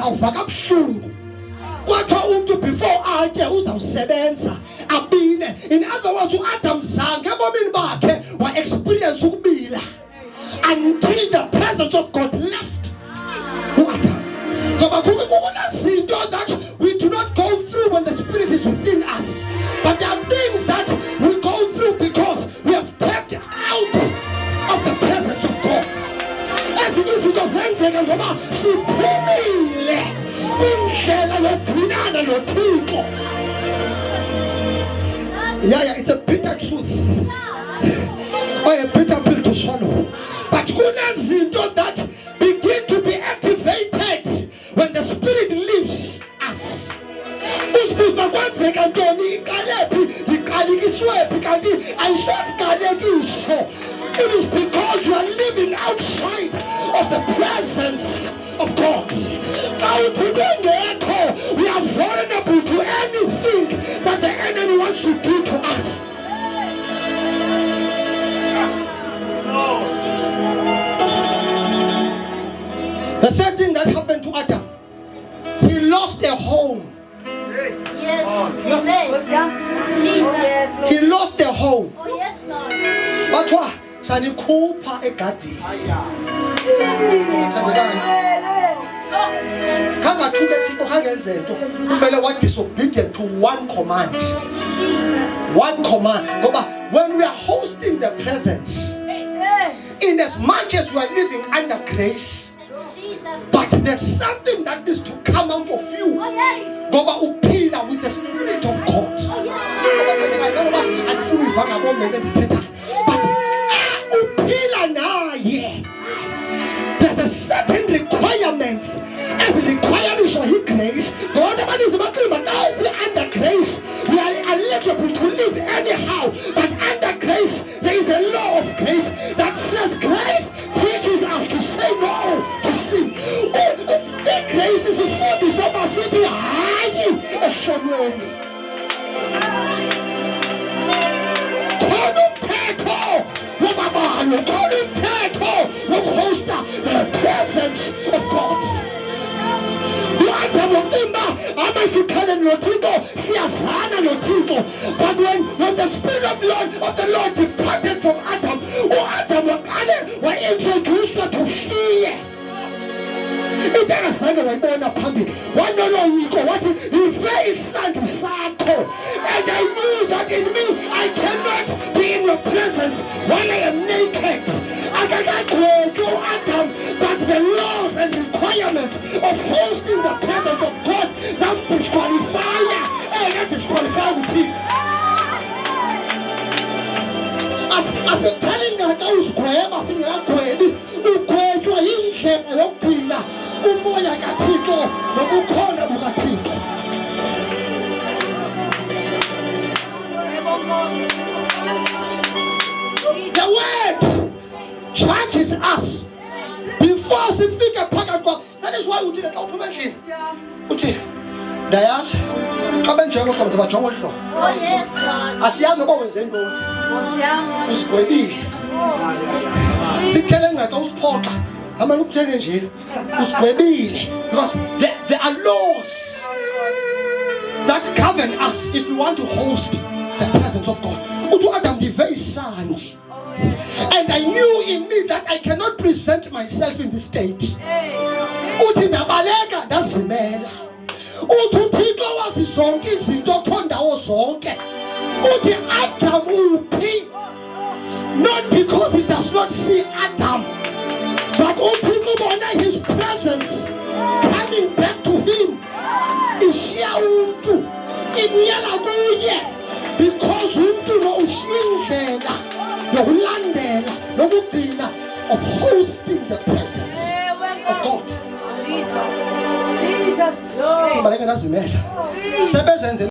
awuva kabuhlungu kwathiwa umuntu before atye uzawusebenza abile. In other words, uAdam zange ebomini bakhe wa-experience ukubila until the presence of God left uAdam. Ngoba kunazinto that we do not go through when the Spirit is within us, but there are things that we go through because we have tapped out of the presence of God. Ezinye izinto zenzeka ngoba siphumile kwindlela yokugcinana noThixo. Yeah, it's a bitter truth, or a bitter pill to swallow. But kunazinto that begin to be activated when the Spirit leaves us. Usibuza kwenzeka ntoni ikalephi ndiqalikiswephi kanti ayisafikanekiso. It is because you are living outside of the presence of God. We are vulnerable to anything that the enemy wants to do to us. The third thing that happened to Adam, he lost a home. Yes. Jesus. He lost a home. Oh yes, Lord. Batwa sanikhupha egadini. Kanga thuke Thixo kangenze into uvele wa disobedient to one command. One command. Ngoba when we are hosting the presence, in as much as we are living under grace, but there's something that needs to come out of you. Ngoba uphila with the Spirit of God. But uphila naye. There's a certain requirement. Every requirement for His grace. God is under grace. We are eligible to live anyhow. But under grace, there is a law of grace that says grace teaches us to say no to sin. The grace is for the summer city. A shononi. The presence of God. But when the Spirit of the Lord departed from Adam, Adam was introduced to fear. And I knew that in me I cannot be in your presence while I am naked. I cannot go to Adam, but the laws and requirements of hosting the presence of God, some disqualifier and not disqualify with him. As I'm telling you, those whoever sing a query, who go to a hill, umoya kaThixo nokukhona bukaThixo. The word judges us before sifike phakathi kwa. That is why uthi lento uphuma endlini uthi ndayazi xa benjengo komze bajonga hlo. Oh yes, Lord. Asiyazi okwenze ntoni. Ngosiyami. Usigwebile. Sikuthele ngathi usiphoqa. Amani ukuthele nje usigwebile because there are laws that govern us if we want to host the presence of God. Uthi Adam ndive isandi. And I knew in me that I cannot present myself in this state. Uthi ndabaleka ndazimela. Uthi uThixo wazi zonke izinto kho ndawo zonke. Uthi Adam uphi? Not because he does not see Adam, but uThixo bona his presence coming back to him. Ishiya umuntu ibuyela kuye because umuntu no ushindlela yokulandela nokugcina of hosting the presence of God. Jesus. Baleka nazimela. Sebezenze